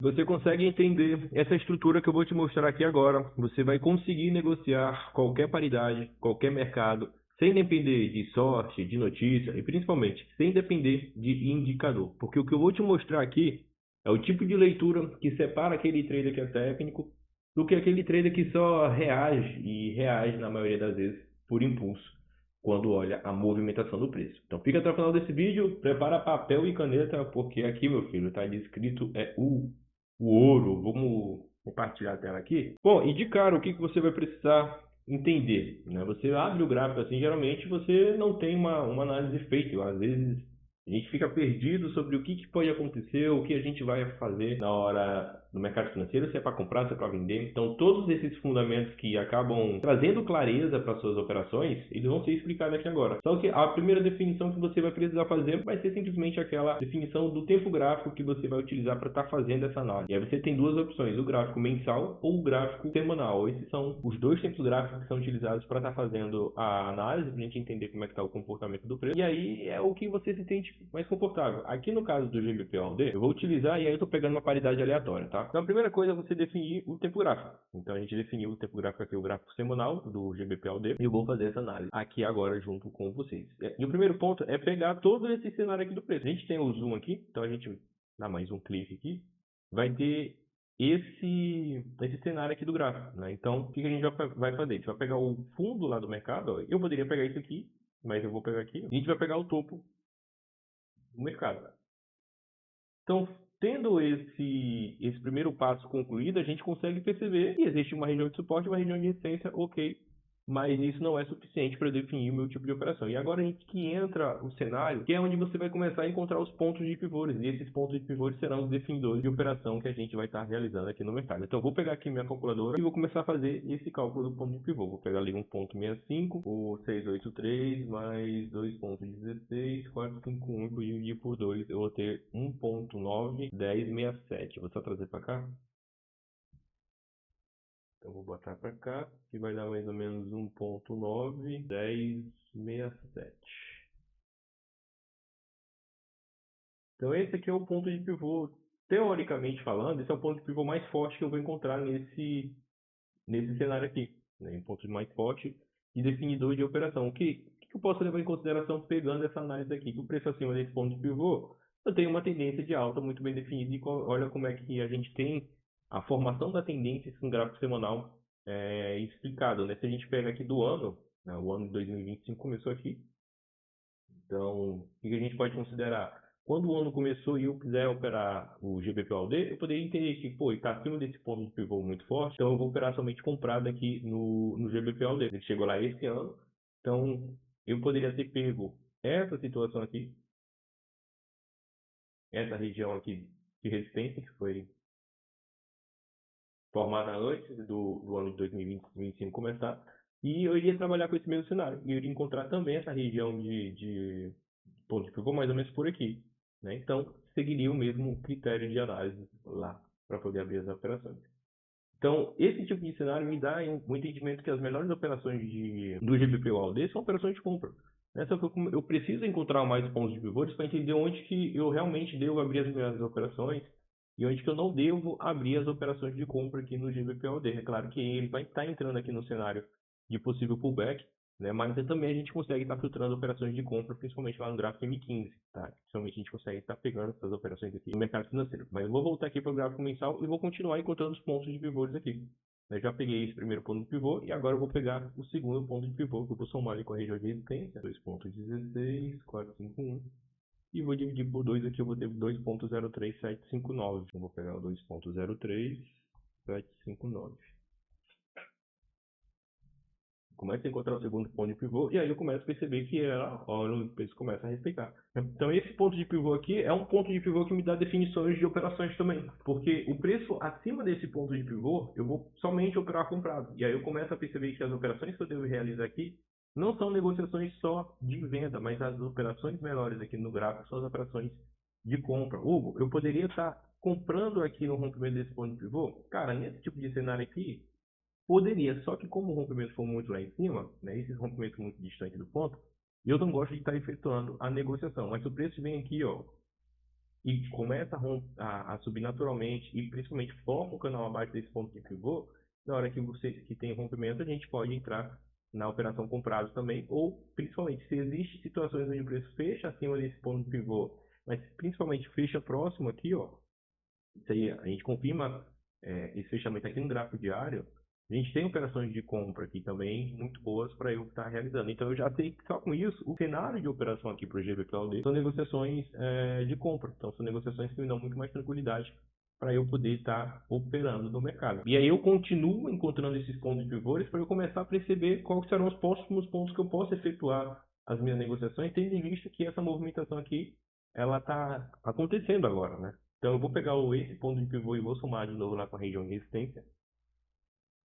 Você consegue entender essa estrutura que eu vou te mostrar aqui agora. Você vai conseguir negociar qualquer paridade, qualquer mercado, sem depender de sorte, de notícia e principalmente sem depender de indicador. Porque o que eu vou te mostrar aqui é o tipo de leitura que separa aquele trader que é técnico do que aquele trader que só reage e reage na maioria das vezes por impulso quando olha a movimentação do preço. Então fica até o final desse vídeo, prepara papel e caneta, porque aqui, meu filho, está descrito o ouro. Vamos compartilhar a tela aqui. Bom, e de cara, o que você vai precisar entender, né? Você abre o gráfico assim, geralmente você não tem uma análise feita. Às vezes a gente fica perdido sobre o que pode acontecer, o que a gente vai fazer na hora no mercado financeiro, se é para comprar, se é para vender. Então, todos esses fundamentos que acabam trazendo clareza para suas operações, eles vão ser explicados aqui agora. Só que a primeira definição que você vai precisar fazer vai ser simplesmente aquela definição do tempo gráfico que você vai utilizar para estar fazendo essa análise. E aí você tem duas opções, o gráfico mensal ou o gráfico semanal. Esses são os dois tempos gráficos que são utilizados para estar fazendo a análise, para a gente entender como é que está o comportamento do preço. E aí é o que você se sente mais confortável. Aqui no caso do GBP/USD, eu vou utilizar, e aí eu estou pegando uma paridade aleatória, tá? Então a primeira coisa é você definir o tempo gráfico. Então a gente definiu o tempo gráfico aqui, o gráfico semanal do GBP/USD, e eu vou fazer essa análise aqui agora junto com vocês. E o primeiro ponto é pegar todo esse cenário aqui do preço. A gente tem o zoom aqui, então a gente dá mais um clique aqui, vai ter esse cenário aqui do gráfico, né? Então o que a gente vai fazer? A gente vai pegar o fundo lá do mercado, ó. Eu poderia pegar isso aqui, mas eu vou pegar aqui. A gente vai pegar o topo do mercado. Então, tendo esse primeiro passo concluído, a gente consegue perceber que existe uma região de suporte e uma região de resistência, ok, mas isso não é suficiente para definir o meu tipo de operação. E agora a gente que entra o cenário, que é onde você vai começar a encontrar os pontos de pivôs, e esses pontos de pivôs serão os definidores de operação que a gente vai estar realizando aqui no mercado. Então, eu vou pegar aqui minha calculadora e vou começar a fazer esse cálculo do ponto de pivô. Vou pegar ali 1,65, o 683 mais 2,16, 451 e dividir por 2, eu vou ter 1,91067. Vou só trazer para cá. Então, vou botar para cá, que vai dar mais ou menos 1,91067. Então, esse aqui é o ponto de pivô. Teoricamente falando, esse é o ponto de pivô mais forte que eu vou encontrar nesse cenário aqui. Né? Um ponto mais forte e definidor de operação. O que eu posso levar em consideração pegando essa análise aqui? Que o preço acima desse ponto de pivô, eu tenho uma tendência de alta muito bem definida. E olha como é que a gente tem a formação da tendência em gráfico semanal explicado. Né? Se a gente pega aqui do ano, né? O ano de 2025 começou aqui. Então, o que a gente pode considerar? Quando o ano começou e eu quiser operar o GBP/USD, eu poderia entender que, pô, está acima desse ponto de pivô muito forte, então eu vou operar somente comprado aqui no GBP/USD. Ele chegou lá esse ano, então eu poderia ter pego essa situação aqui, essa região aqui de resistência, que foi formada antes do ano de 2025 começar, e eu iria trabalhar com esse mesmo cenário. E eu iria encontrar também essa região de ponto de pivô mais ou menos por aqui. Né? Então, seguiria o mesmo critério de análise lá para poder abrir as operações. Então, esse tipo de cenário me dá um entendimento que as melhores operações do GBP/USD são operações de compra. Né? Só que eu preciso encontrar mais pontos de pivôs para entender onde que eu realmente devo abrir as minhas operações e onde que eu não devo abrir as operações de compra aqui no GBP/USD. É claro que ele vai estar entrando aqui no cenário de possível pullback, né? Mas também a gente consegue estar filtrando operações de compra, principalmente lá no gráfico M15, tá? Principalmente a gente consegue estar pegando essas operações aqui no mercado financeiro. Mas eu vou voltar aqui para o gráfico mensal e vou continuar encontrando os pontos de pivôs aqui. Eu já peguei esse primeiro ponto de pivô e agora eu vou pegar o segundo ponto de pivô, que eu vou somar ali com a região de resistência, 2,16, 451. E vou dividir por 2 aqui, eu vou ter 2,03759. Eu vou pegar o 2,03759. Começo a encontrar o segundo ponto de pivô e aí eu começo a perceber que o preço começa a respeitar. Então esse ponto de pivô aqui é um ponto de pivô que me dá definições de operações também, porque o preço acima desse ponto de pivô eu vou somente operar comprado. E aí eu começo a perceber que as operações que eu devo realizar aqui não são negociações só de venda, mas as operações melhores aqui no gráfico são as operações de compra. Hugo, eu poderia estar comprando aqui no rompimento desse ponto de pivô? Cara, nesse tipo de cenário aqui, poderia, só que como o rompimento for muito lá em cima, né, esses rompimentos muito distantes do ponto, eu não gosto de estar efetuando a negociação. Mas se o preço vem aqui, ó, e começa a subir naturalmente e principalmente forma o canal abaixo desse ponto de pivô, na hora que você que tem rompimento, a gente pode entrar na operação comprado também, ou principalmente se existem situações onde o preço fecha acima desse ponto de pivô, mas principalmente fecha próximo aqui, ó, isso aí a gente confirma esse fechamento aqui no gráfico diário. A gente tem operações de compra aqui também muito boas para eu estar realizando. Então eu já sei que só com isso, o cenário de operação aqui para o GBQLD são negociações de compra. Então são negociações que me dão muito mais tranquilidade para eu poder estar operando no mercado. E aí eu continuo encontrando esses pontos de pivôs para eu começar a perceber quais serão os próximos pontos que eu posso efetuar as minhas negociações, tendo em vista que essa movimentação aqui ela está acontecendo agora, né? Então eu vou pegar esse ponto de pivô e vou somar de novo lá com a região de resistência,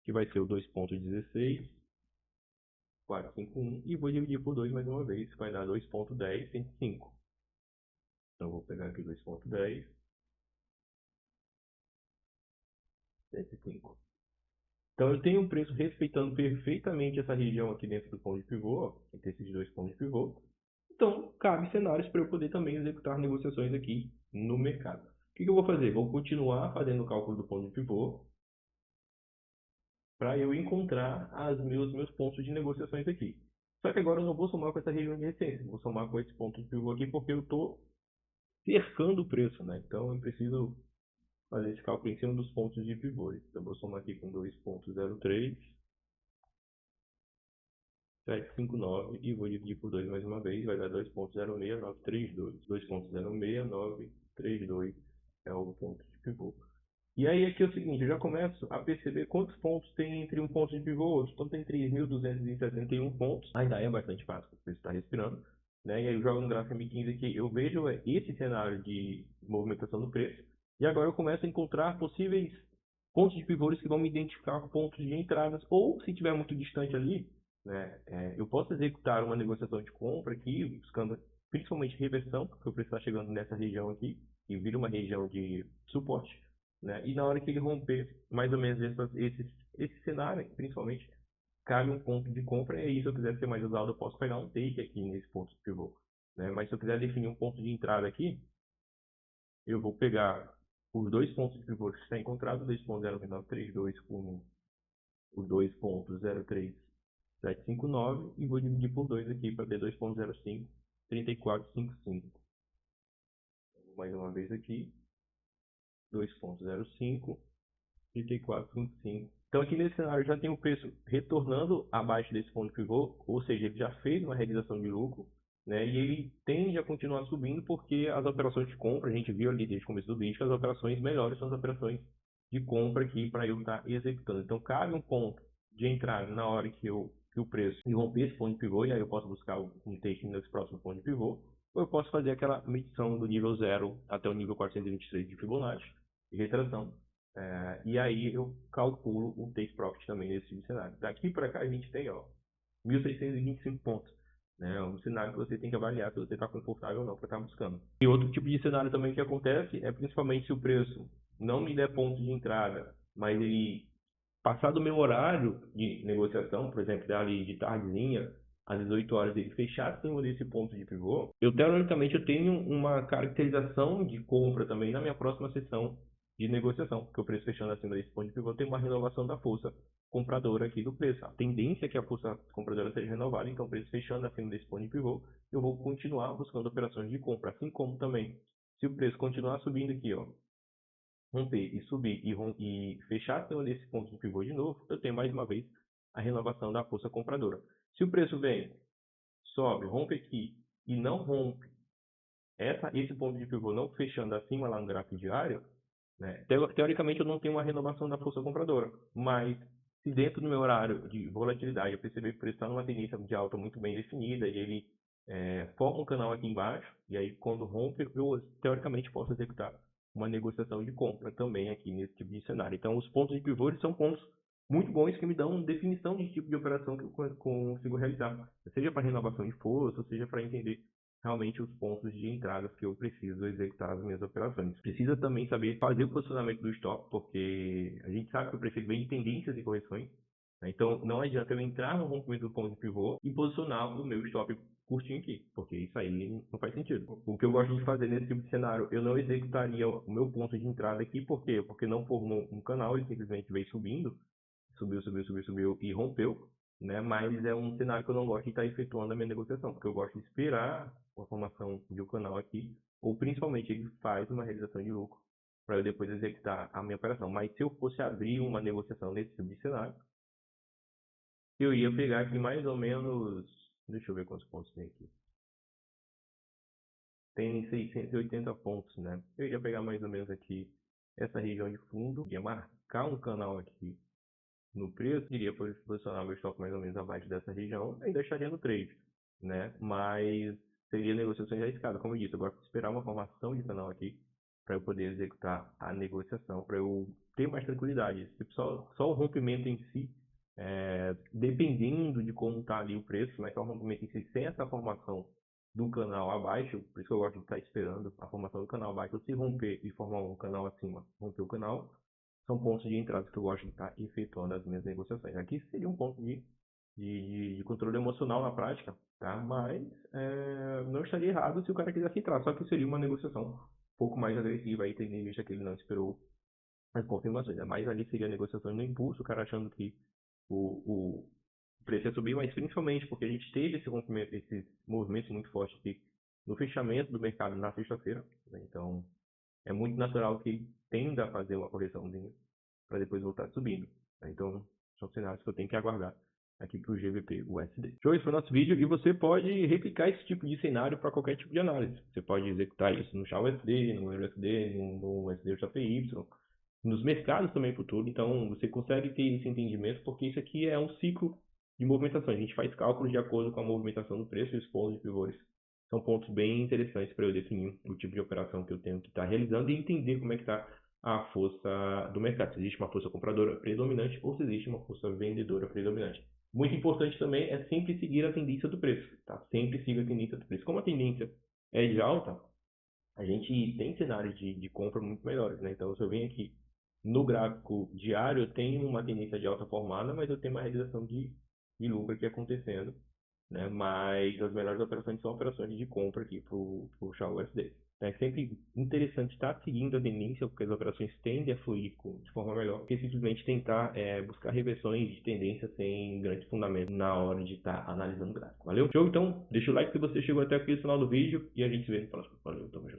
que vai ser o 2.16, 451, e vou dividir por 2 mais uma vez, que vai dar 2.10, 105. Então eu vou pegar aqui 2.10, 105. Então eu tenho um preço respeitando perfeitamente essa região aqui dentro do ponto de pivô, entre esses dois pontos de pivô. Então cabe cenários para eu poder também executar negociações aqui no mercado. O que eu vou fazer? Vou continuar fazendo o cálculo do ponto de pivô, para eu encontrar meus pontos de negociações aqui. Só que agora eu não vou somar com essa região de resistência, vou somar com esse ponto de pivô aqui porque eu estou cercando o preço, né? Então eu preciso fazer esse cálculo em cima dos pontos de pivô. Então eu vou somar aqui com 2.03, 759 e vou dividir por 2 mais uma vez, vai dar 2.06932. 2.06932 é o ponto de pivô. E aí aqui é o seguinte, eu já começo a perceber quantos pontos tem entre um ponto de pivô e outro. Então tem 3.271 pontos, ainda é bastante fácil, porque você está respirando. Né? E aí eu jogo no gráfico M15 aqui, eu vejo esse cenário de movimentação do preço. E agora eu começo a encontrar possíveis pontos de pivôs que vão me identificar pontos de entradas. Ou se estiver muito distante ali, né, eu posso executar uma negociação de compra aqui, buscando principalmente reversão, porque o preço está chegando nessa região aqui, e vira uma região de suporte. Né? E na hora que ele romper mais ou menos esse cenário, principalmente, cabe um ponto de compra, e aí se eu quiser ser mais usado, eu posso pegar um take aqui nesse ponto de pivô. Né? Mas se eu quiser definir um ponto de entrada aqui, eu vou pegar os dois pontos de pivô que está encontrado, 2.0932 com o 2.03759, e vou dividir por 2 aqui para ter 2.05, 3455. Mais uma vez aqui, 2.05, 3455. Então aqui nesse cenário já tem o preço retornando abaixo desse ponto de pivô, ou seja, ele já fez uma realização de lucro, né? E ele tende a continuar subindo porque as operações de compra, a gente viu ali desde o começo do vídeo que as operações melhores são as operações de compra aqui para eu estar executando. Então cabe um ponto de entrada na hora que o preço romper esse ponto de pivô, e aí eu posso buscar um take nesse próximo ponto de pivô, ou eu posso fazer aquela medição do nível 0 até o nível 423 de Fibonacci, de retração. E aí eu calculo o take profit também nesse tipo de cenário. Daqui para cá a gente tem 1.625 pontos. É um cenário que você tem que avaliar se você está confortável ou não para estar buscando. E outro tipo de cenário também que acontece é principalmente se o preço não me der ponto de entrada, mas ele passar do meu horário de negociação, por exemplo, dali de tardezinha, às 18 horas, ele fechar acima desse ponto de pivô, teoricamente eu tenho uma caracterização de compra também na minha próxima sessão de negociação, porque o preço fechando acima desse ponto de pivô tem uma renovação da força compradora aqui do preço. A tendência é que a força compradora seja renovada, então o preço fechando acima desse ponto de pivô, eu vou continuar buscando operações de compra, assim como também, se o preço continuar subindo aqui, romper e subir e fechar acima desse ponto de pivô de novo, eu tenho mais uma vez a renovação da força compradora. Se o preço vem, sobe, rompe aqui e não rompe esse ponto de pivô não fechando acima lá no gráfico diário, né, teoricamente eu não tenho uma renovação da força compradora, mas se dentro do meu horário de volatilidade eu perceber que o preço está numa tendência de alta muito bem definida e ele forma um canal aqui embaixo, e aí quando rompe eu teoricamente posso executar uma negociação de compra também aqui nesse tipo de cenário. Então os pontos de pivô são pontos muito bons que me dão definição de tipo de operação que eu consigo realizar, seja para renovação de força, seja para entender realmente os pontos de entrada que eu preciso executar as minhas operações. Precisa também saber fazer o posicionamento do stop, porque a gente sabe que o preço vem de tendências e correções, né? Então não adianta eu entrar no rompimento do ponto de pivô e posicionar o meu stop curtinho aqui, porque isso aí não faz sentido. O que eu gosto de fazer nesse tipo de cenário, eu não executaria o meu ponto de entrada aqui, por quê? Porque não formou um canal, ele simplesmente veio subindo, subiu e rompeu, né? Mas é um cenário que eu não gosto de estar efetuando a minha negociação, porque eu gosto de esperar a formação de um canal aqui, ou principalmente ele faz uma realização de lucro, para eu depois executar a minha operação. Mas se eu fosse abrir uma negociação nesse tipo de cenário, eu ia pegar aqui mais ou menos, deixa eu ver quantos pontos tem aqui. Tem 680 pontos, né? Eu ia pegar mais ou menos aqui essa região de fundo, ia marcar um canal aqui no preço, iria posicionar meu stop mais ou menos abaixo dessa região e deixaria no trade, né? Mas seria negociações arriscadas, como eu disse, eu gosto de esperar uma formação de canal aqui para eu poder executar a negociação, para eu ter mais tranquilidade. Só o rompimento em si, dependendo de como está ali o preço, mas só o rompimento em si sem essa formação do canal abaixo, por isso que eu gosto de estar esperando a formação do canal abaixo, se romper e formar um canal acima, romper o canal, são pontos de entrada que eu gosto de estar efetuando as minhas negociações. Aqui seria um ponto de controle emocional na prática, tá? Mas não estaria errado se o cara quisesse entrar, só que seria uma negociação um pouco mais agressiva, aí tendo em vista que ele não esperou as confirmações, né? Mas ali seria negociação no impulso, o cara achando que o preço ia subir, mas principalmente porque a gente teve esse rompimento, esses movimentos muito fortes aqui no fechamento do mercado na sexta-feira, né? Então é muito natural que tenda a fazer uma correçãozinha para depois voltar subindo, né? Então são cenários que eu tenho que aguardar aqui para o GBP USD. Show, esse foi o nosso vídeo e você pode replicar esse tipo de cenário para qualquer tipo de análise. Você pode executar isso no XAU USD, no EURUSD, no USD JPY, nos mercados também futuro. Então você consegue ter esse entendimento porque isso aqui é um ciclo de movimentação. A gente faz cálculos de acordo com a movimentação do preço e os pontos de pivôs. São pontos bem interessantes para eu definir o tipo de operação que eu tenho que estar realizando e entender como é que está a força do mercado. Se existe uma força compradora predominante ou se existe uma força vendedora predominante. Muito importante também é sempre seguir a tendência do preço, tá? Sempre siga a tendência do preço. Como a tendência é de alta, a gente tem cenários de compra muito melhores, né? Então, se eu venho aqui no gráfico diário, eu tenho uma tendência de alta formada, mas eu tenho uma realização de lucro aqui acontecendo, né? Mas as melhores operações são operações de compra aqui para o XAU USD. É sempre interessante estar seguindo a tendência, porque as operações tendem a fluir de forma melhor, que simplesmente tentar buscar reversões de tendência sem grande fundamento na hora de estar analisando o gráfico. Valeu? Show? Então, deixa o like se você chegou até aqui no final do vídeo e a gente se vê no próximo. Valeu, tamo junto.